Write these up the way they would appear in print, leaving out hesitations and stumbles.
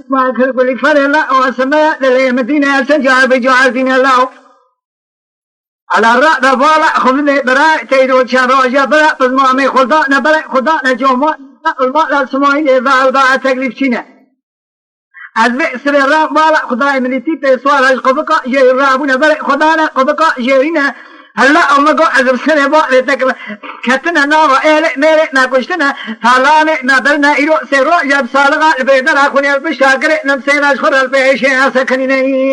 ما كل فرلا وسماء للمدينة سجع بجعلتين الله على الرأس فالا خذني براء تيدو شراجة براء بزمامي خدانا جوما الماء السماعين إذا أوضاع تكليف شنا أذبئ سر الرأس فالا خداي مليتي بسوال هجقبقا جيرابنا براء خدانا قبقا جيرنا هلا أمكو أذب سنة بقى تكلم كتنا نوا ميري ناقشتنا ثالاني نادرنا إيرو سيرو جاب سالغا البيدر أخوني البشاكري نمسينا أشخر البيشي أسكنيني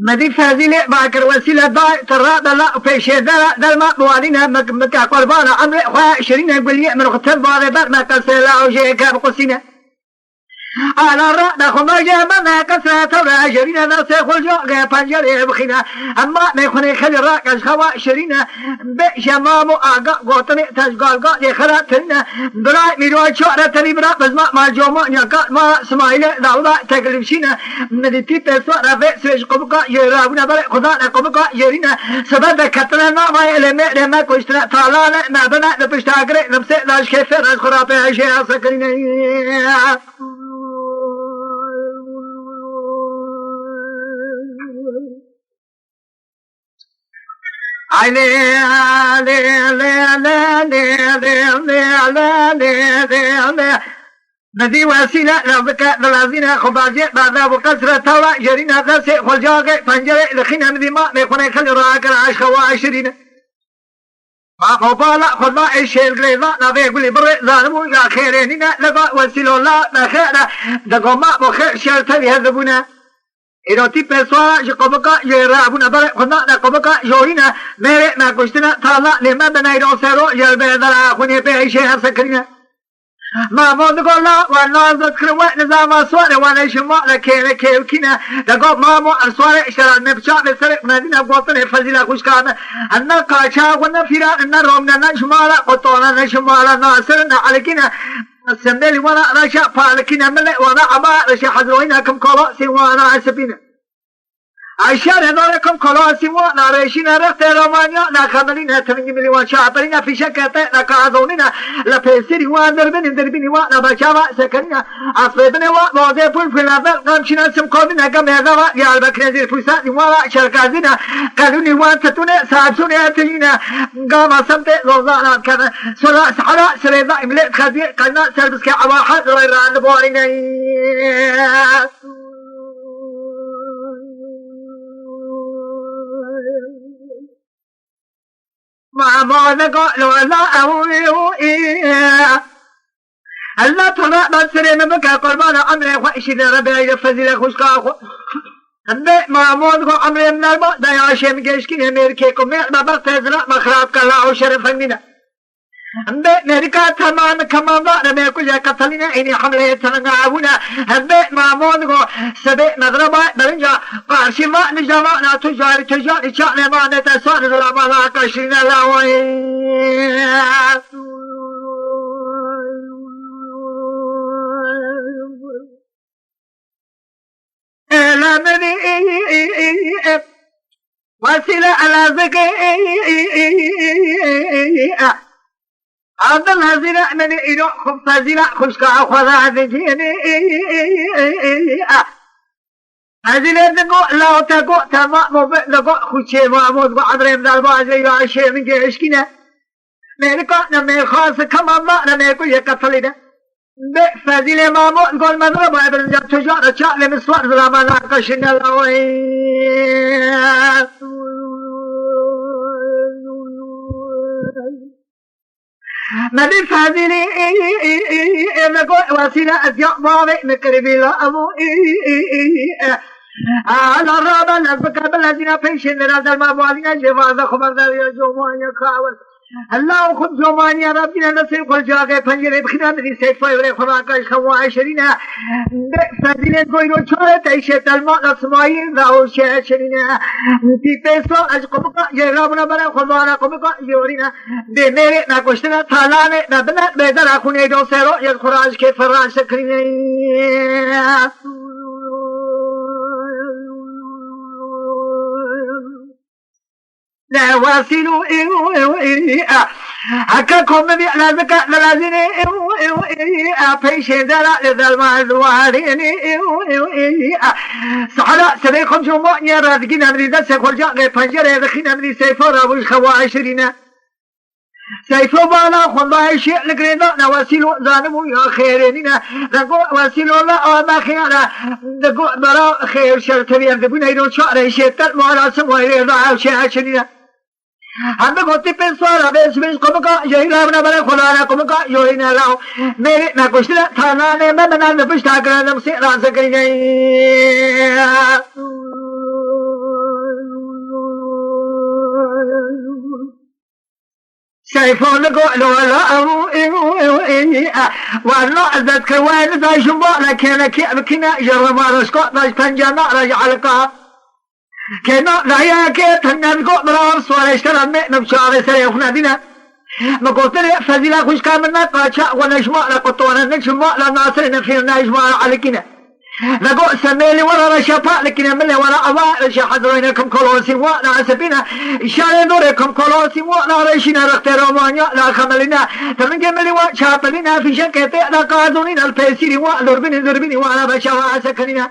مدي فازيلي باكر وسيلة داي ترى دلا بيشي دل ما موالينا مكا قربانا عمري خواه شرينا يقول لي من اختب باري بار ما كسيلا وجيه كاب قصينا على الرأس خما جابنا كسرة ولا شرينا ناس يقول جوع بانجري بخينا أما ما يخوني خلي راكش خوا شرينا بشمامو آقا قوتني تشقال قا يخرا ترينا براي ميروي شعرة تري برا بس ما جوما يقا ما سمايلة داولا تقلبشينا مدتي تسوى رفع سويش قبقا يرابنا برا خدانا قبقا يرينا سبب كتنا ناما يلمي لما كشتنا طالانا نابنا نبشتاقري نمسي لاش كيفر از خرابي عشي أسكرينا ندي وسيلة ربك دلازينا خبازي بعد وكسرة طاولة جرينا ذاسي خلجاقي فنجري لخينا ندي ما نيخوني خلي راكر عشقوا عشرين ما قبالا خد ما الشيء الغليظة نبي يقولي بري ظالمو يا خيرينينا لقا وسيلو الله نخيرنا دقو ما بخير شرطة هذبونا إذا تبى سوا جقبقة يرابونا بري خدنا نقبقة جورينا ميري ما كشتنا طالا لما بنايرو سيرو يلبي ذرا خوني بي شيء سكرنا ما مود قولا وانا ذكر نظام سواري وانا شما لكي وكينا لقب مامو السواري اشترال مبشاء بسرق مدينة قوطني فزيلة خوشكانا انا قاشا وانا فيران انا رومنا نشمالا قطونا نشمالا ناصرنا عليكينا السمبلي وانا رشا فالكينا ملي وانا عبا رشا حزروينا كم كولاسي وانا عسبينا عشان هذولكم كلاسي وانا ريشينا رخت رومانيا ناخملينا تنجي مليون شاطرين في شكاته نكاذوننا لفيسيري دربني وانا بشابا سكننا أصبنا ووظيف في الأفضل قامشنا سمقومنا قم هذا يا البكنزير فساد وانا شركازنا قالوني وانتتنا سابسوني أتلينا قام سمت روزانا كذا سلا سحرا سليضا إملئ خذي قلنا سلبسك عواحد غير عن بورينا ما قالوا لا الله ترى بسرنا بك قربان عمري وإشي ربي فزيل خوشكا ما مود عمري من الماء دا يعشم جيشكين أمريكيكم ما بفتزنا مخراب كلا وشرف منا أمريكا تمام كمان ضعنا ما يكون قتلنا إني حملة تنقعونا ما مود سبق مضربة برنجا قارشي ما نجمعنا تجاري شأن ما نتسان ظلما لا كشرنا لاوي لمني وسيلة على ذكي عبد الهزيرة من إيرو خفزيرة خشكا خذا ذكيني هزيرة دقو لا تقو تمام دقو خشي معمود وعبري من البازي وعشي من جيشكينا ميركا نمي خاص كمان ما نمي كو يقتلنا بفزيلة معمود قول مضربة ابن جاب تجارة شعلي مسوار ظلما ناقشنا اللوي مدي فاضلي نقول وسيلة أزياء ماضي نقربي لا أبو على الرابع نسبك بالذين فيشن هذا الموالين جفاز خبر ذا يجومان يخاول الله خد جومان يا ربنا نسيب كل جاغي فنجري بخنا مدي سيد فايوري خراكاش خوا عشرين فاضلين قويلو شوية تيشت الماء نسمايين ذاو شاشرين في بيسو أجقبقا جيرابنا بنا خلوانا قبقا جورينا دي ميري ناكوشتنا تالاني نبنا بيدر أخوني دو سيرو يدخراج كي فران شكرين لا واسلوا هكاكم من على ذكاء لازين فيشين دلا لذا الوارين سحلا سبيكم جمع يرادقين من ذا سيكول جاء فنجر يدخين من سيفور أبو الخوا عشرين سيفو بالا خنبا شيء لقرينا نواسيلو ظالمو يا خيرينينا نقول واسيلو لا ما خيرا نقول برا خير شر تبي أنتبون هيدو شعر شيء تلمو سموه رضا شيء عشرين हम तो गोती पे सवाल अब इसमें कम का यही लाभना बने खुला ना कम का यही ना लाओ मेरे ना कुछ ना थाना ने मैं बना न पुष्टा करना नम से राज करी गई سيفون قول ولا والله عزت كوين ذا شبا لكن كنا جرب على سقط ذا بنجنا رجع لقاه كنا لا كي تنقل قدران سوال اشترى نبشار سيفنا دينا ما قلت لي فزيلا خوش كاملنا قاشا ونجمع لقطونا نجمع لناصر نخير نجمع عليكنا نقول سميلي ولا رشفاء لكن ملي ولا الله رشا حضرينكم كولوسي وانا عسبنا إشارة دوركم كولوسي وانا رشينا رختي رومانيا لا خملنا تمنجي ملي وشابلنا في شكتي لا قادونين الفيسيري ودربيني وانا بشاوا عسكننا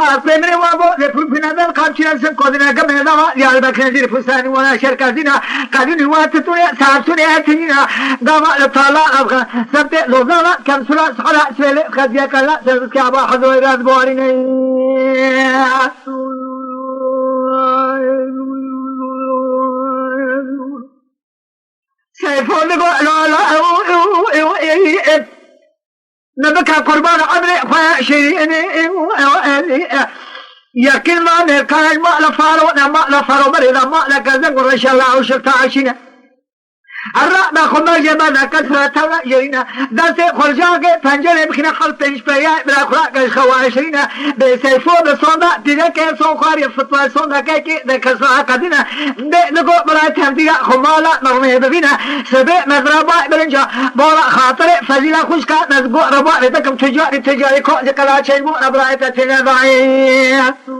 أفهمني وابو لفلفنا ذا القامشنا سنقودنا كم هذا يا البكر زير فستاني ولا شركة زينا قادوني واتتوني سابتوني أتنينا داما لطالا أبغى سبت لوزالا كم سلا سحلا سويلي خذيا كلا سبت كعبا حضوي راز بواريني سيفون لقو لا نبكى قربان عمري فاشيني يكن ما نكاج ما لفارو ما لفارو مريض ما لكذا ورش الله وشفت عشينا الرأنا خما جمانا كثرة تولا يرينا داسي خرجاك فنجر بخنا خلط تنشبيا بلا خلاق خواشرينا بسيفو بصوندا تلك سوخاري فتوى صوندا كيكي ذكسوا قدنا نقول بلا تهديا خمالا نرمي ببينا سبع مضربا بلنجا بولا خاطر فزيلا خشكا نزقو ربا لتكم تجاري كو ذكلا شيبو نبرايتا تنبعي